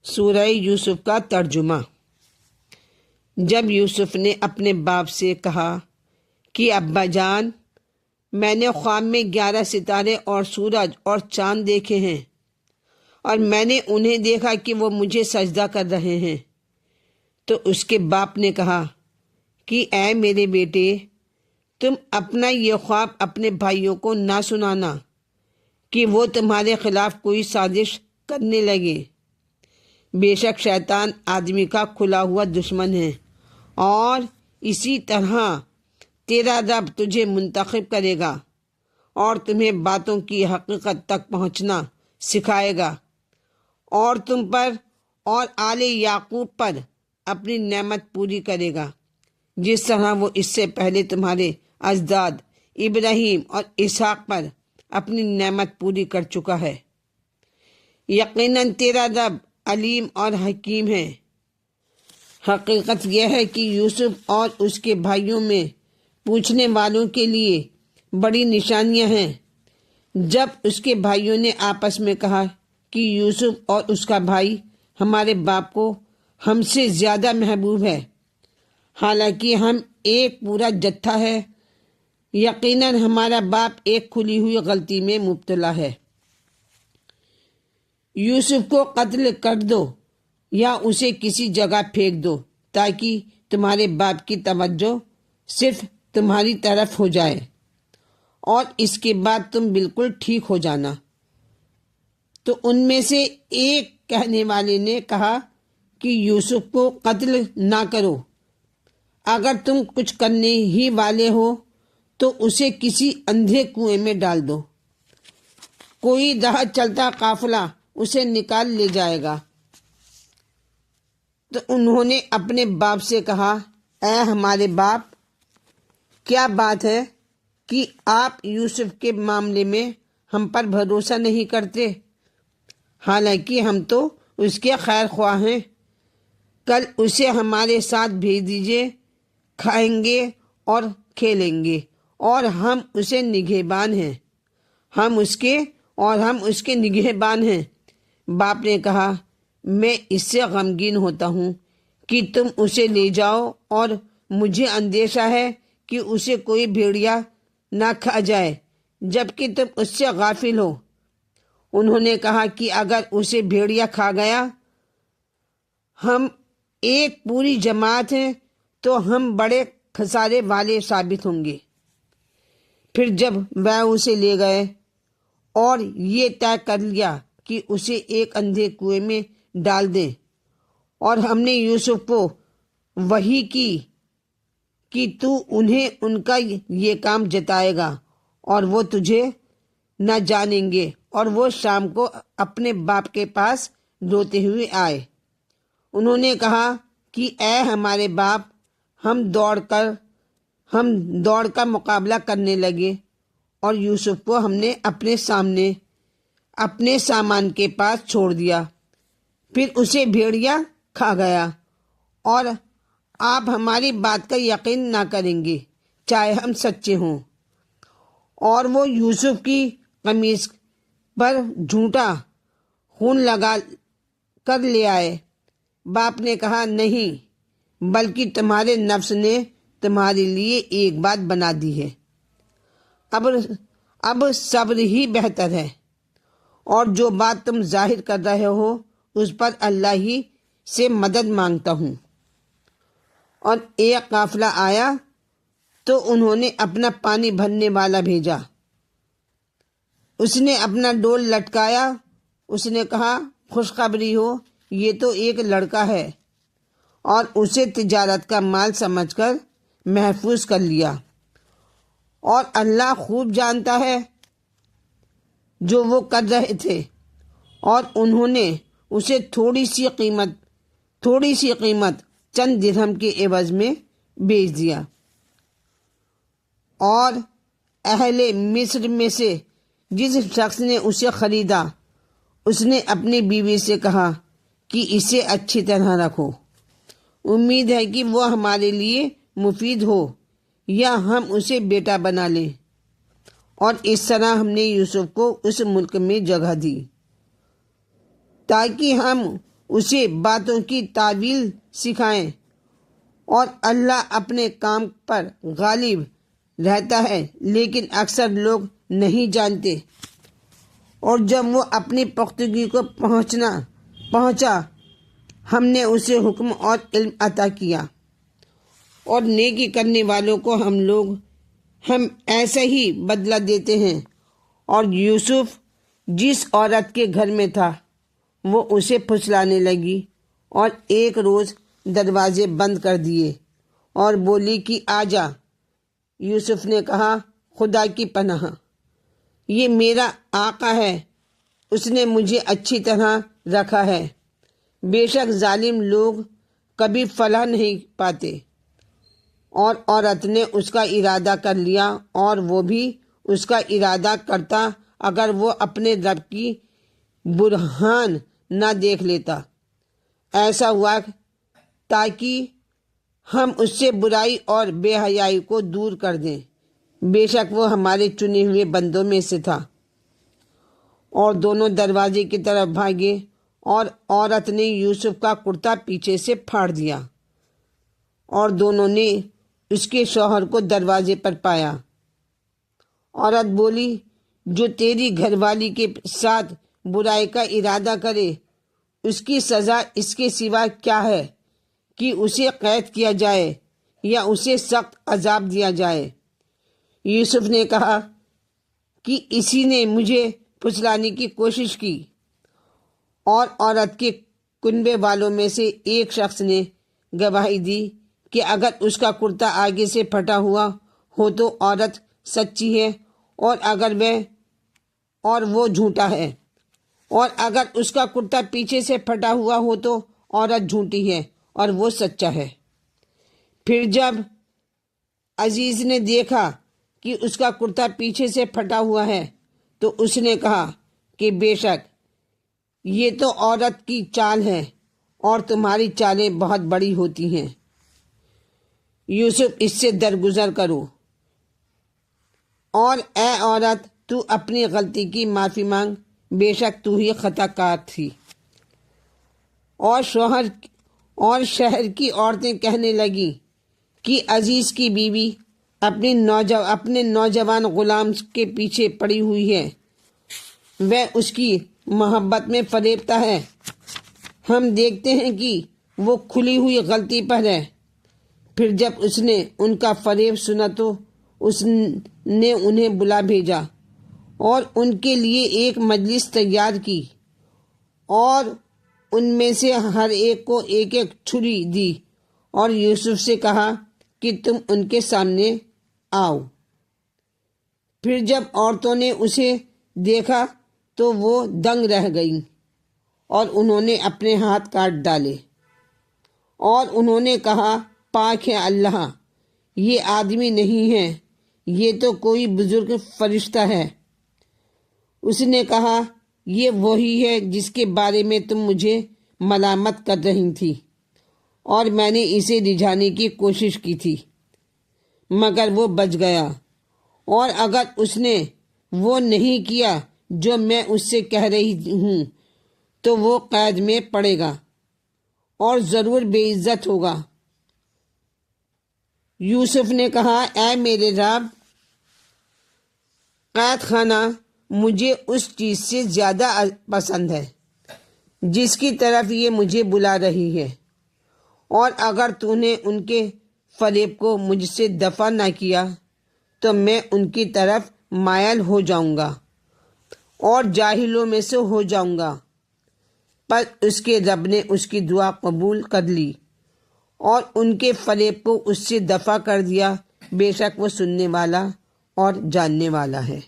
سورہ یوسف کا ترجمہ۔ جب یوسف نے اپنے باپ سے کہا کہ ابا جان، میں نے خواب میں 11 ستارے اور سورج اور چاند دیکھے ہیں، اور میں نے انہیں دیکھا کہ وہ مجھے سجدہ کر رہے ہیں، تو اس کے باپ نے کہا کہ اے میرے بیٹے، تم اپنا یہ خواب اپنے بھائیوں کو نہ سنانا کہ وہ تمہارے خلاف کوئی سازش کرنے لگے۔ بے شک شیطان آدمی کا کھلا ہوا دشمن ہے، اور اسی طرح تیرا رب تجھے منتخب کرے گا اور تمہیں باتوں کی حقیقت تک پہنچنا سکھائے گا، اور تم پر اور آل یعقوب پر اپنی نعمت پوری کرے گا، جس طرح وہ اس سے پہلے تمہارے اجداد ابراہیم اور اسحاق پر اپنی نعمت پوری کر چکا ہے۔ یقیناً تیرا رب علیم اور حکیم ہے۔ حقیقت یہ ہے کہ یوسف اور اس کے بھائیوں میں پوچھنے والوں کے لیے بڑی نشانیاں ہیں۔ جب اس کے بھائیوں نے آپس میں کہا کہ یوسف اور اس کا بھائی ہمارے باپ کو ہم سے زیادہ محبوب ہے، حالانکہ ہم ایک پورا جتھا ہے، یقیناً ہمارا باپ ایک کھلی ہوئی غلطی میں مبتلا ہے۔ یوسف کو قتل کر دو یا اسے کسی جگہ پھینک دو تاکہ تمہارے باپ کی توجہ صرف تمہاری طرف ہو جائے، اور اس کے بعد تم بالکل ٹھیک ہو جانا۔ تو ان میں سے ایک کہنے والے نے کہا کہ یوسف کو قتل نہ کرو، اگر تم کچھ کرنے ہی والے ہو تو اسے کسی اندھے کنویں میں ڈال دو، کوئی راہ چلتا قافلہ اسے نکال لے جائے گا۔ تو انہوں نے اپنے باپ سے کہا، اے ہمارے باپ، کیا بات ہے کہ آپ یوسف کے معاملے میں ہم پر بھروسہ نہیں کرتے، حالانکہ ہم تو اس کے خیر خواہ ہیں۔ کل اسے ہمارے ساتھ بھیج دیجیے، کھائیں گے اور کھیلیں گے، اور ہم اسے نگہبان ہیں، ہم اس کے نگہبان ہیں۔ باپ نے کہا، میں اس سے غمگین ہوتا ہوں کہ تم اسے لے جاؤ، اور مجھے اندیشہ ہے کہ اسے کوئی بھیڑیا نہ کھا جائے جبکہ تم اس سے غافل ہو۔ انہوں نے کہا کہ اگر اسے بھیڑیا کھا گیا، ہم ایک پوری جماعت ہیں تو ہم بڑے خسارے والے ثابت ہوں گے۔ پھر جب وہ اسے لے گئے اور یہ طے کر لیا کہ اسے ایک اندھے کنویں میں ڈال دیں، اور ہم نے یوسف کو وحی کی کہ تو انہیں ان کا یہ کام جتائے گا اور وہ تجھے نہ جانیں گے، اور وہ شام کو اپنے باپ کے پاس روتے ہوئے آئے۔ انہوں نے کہا کہ اے ہمارے باپ، ہم دوڑ کا مقابلہ کرنے لگے، اور یوسف کو ہم نے اپنے سامنے اپنے سامان کے پاس چھوڑ دیا، پھر اسے بھیڑیا کھا گیا، اور آپ ہماری بات کا یقین نہ کریں گے چاہے ہم سچے ہوں۔ اور وہ یوسف کی قمیص پر جھوٹا خون لگا کر لے آئے۔ باپ نے کہا، نہیں، بلکہ تمہارے نفس نے تمہارے لیے ایک بات بنا دی ہے، اب صبر ہی بہتر ہے، اور جو بات تم ظاہر کر رہے ہو اس پر اللہ ہی سے مدد مانگتا ہوں۔ اور ایک قافلہ آیا تو انہوں نے اپنا پانی بھرنے والا بھیجا، اس نے اپنا ڈول لٹکایا، اس نے کہا، خوشخبری ہو، یہ تو ایک لڑکا ہے، اور اسے تجارت کا مال سمجھ کر محفوظ کر لیا، اور اللہ خوب جانتا ہے جو وہ کر رہے تھے، اور انہوں نے اسے تھوڑی سی قیمت چند درہم کے عوض میں بیچ دیا۔ اور اہل مصر میں سے جس شخص نے اسے خریدا، اس نے اپنی بیوی سے کہا کہ اسے اچھی طرح رکھو، امید ہے کہ وہ ہمارے لیے مفید ہو یا ہم اسے بیٹا بنا لیں۔ اور اس طرح ہم نے یوسف کو اس ملک میں جگہ دی تاکہ ہم اسے باتوں کی تعویل سکھائیں، اور اللہ اپنے کام پر غالب رہتا ہے، لیکن اکثر لوگ نہیں جانتے۔ اور جب وہ اپنی پختگی کو پہنچا، ہم نے اسے حکم اور علم عطا کیا، اور نیکی کرنے والوں کو ہم ایسا ہی بدلہ دیتے ہیں۔ اور یوسف جس عورت کے گھر میں تھا وہ اسے پھسلانے لگی، اور ایک روز دروازے بند کر دیے اور بولی کہ آ جا۔ یوسف نے کہا، خدا کی پناہ، یہ میرا آقا ہے، اس نے مجھے اچھی طرح رکھا ہے، بے شک ظالم لوگ کبھی فلاح نہیں پاتے۔ اور عورت نے اس کا ارادہ کر لیا، اور وہ بھی اس کا ارادہ کرتا اگر وہ اپنے رب کی برہان نہ دیکھ لیتا۔ ایسا ہوا تاکہ ہم اس سے برائی اور بے حیائی کو دور کر دیں، بے شک وہ ہمارے چنے ہوئے بندوں میں سے تھا۔ اور دونوں دروازے کی طرف بھاگے، اور عورت نے یوسف کا کرتا پیچھے سے پھاڑ دیا، اور دونوں نے اس کے شوہر کو دروازے پر پایا۔ عورت بولی، جو تیری گھر والی کے ساتھ برائی کا ارادہ کرے، اس کی سزا اس کے سوا کیا ہے کہ اسے قید کیا جائے یا اسے سخت عذاب دیا جائے۔ یوسف نے کہا کہ اسی نے مجھے پھسلانے کی کوشش کی۔ اور عورت کے کنبے والوں میں سے ایک شخص نے گواہی دی کہ اگر اس کا کرتا آگے سے پھٹا ہوا ہو تو عورت سچی ہے، اور وہ جھوٹا ہے، اور اگر اس کا کرتا پیچھے سے پھٹا ہوا ہو تو عورت جھوٹی ہے اور وہ سچا ہے۔ پھر جب عزیز نے دیکھا کہ اس کا کرتا پیچھے سے پھٹا ہوا ہے تو اس نے کہا کہ بے شک یہ تو عورت کی چال ہے، اور تمہاری چالیں بہت بڑی ہوتی ہیں۔ یوسف اس سے درگزر کرو، اور اے عورت تو اپنی غلطی کی معافی مانگ، بے شک تو ہی خطا کار تھی۔ اور شہر کی عورتیں کہنے لگیں کہ عزیز کی بیوی اپنے نوجوان غلام کے پیچھے پڑی ہوئی ہے، وہ اس کی محبت میں فریبتا ہے، ہم دیکھتے ہیں کہ وہ کھلی ہوئی غلطی پر ہے۔ پھر جب اس نے ان کا فریب سنا تو اس نے انہیں بلا بھیجا اور ان کے لیے ایک مجلس تیار کی، اور ان میں سے ہر ایک کو ایک ایک چھری دی، اور یوسف سے کہا کہ تم ان کے سامنے آؤ۔ پھر جب عورتوں نے اسے دیکھا تو وہ دنگ رہ گئیں، اور انہوں نے اپنے ہاتھ کاٹ ڈالے، اور انہوں نے کہا، پاک ہے اللہ، یہ آدمی نہیں ہے، یہ تو کوئی بزرگ فرشتہ ہے۔ اس نے کہا، یہ وہی ہے جس کے بارے میں تم مجھے ملامت کر رہی تھی، اور میں نے اسے رجھانے کی کوشش کی تھی، مگر وہ بچ گیا۔ اور اگر اس نے وہ نہیں کیا جو میں اس سے کہہ رہی ہوں تو وہ قید میں پڑے گا اور ضرور بے عزت ہوگا۔ یوسف نے کہا، اے میرے رب، قید خانہ مجھے اس چیز سے زیادہ پسند ہے جس کی طرف یہ مجھے بلا رہی ہے، اور اگر تو نے ان کے فریب کو مجھ سے دفع نہ کیا تو میں ان کی طرف مائل ہو جاؤں گا اور جاہلوں میں سے ہو جاؤں گا۔ پر اس کے رب نے اس کی دعا قبول کر لی اور ان کے فریب کو اس سے دفع کر دیا، بے شک وہ سننے والا اور جاننے والا ہے۔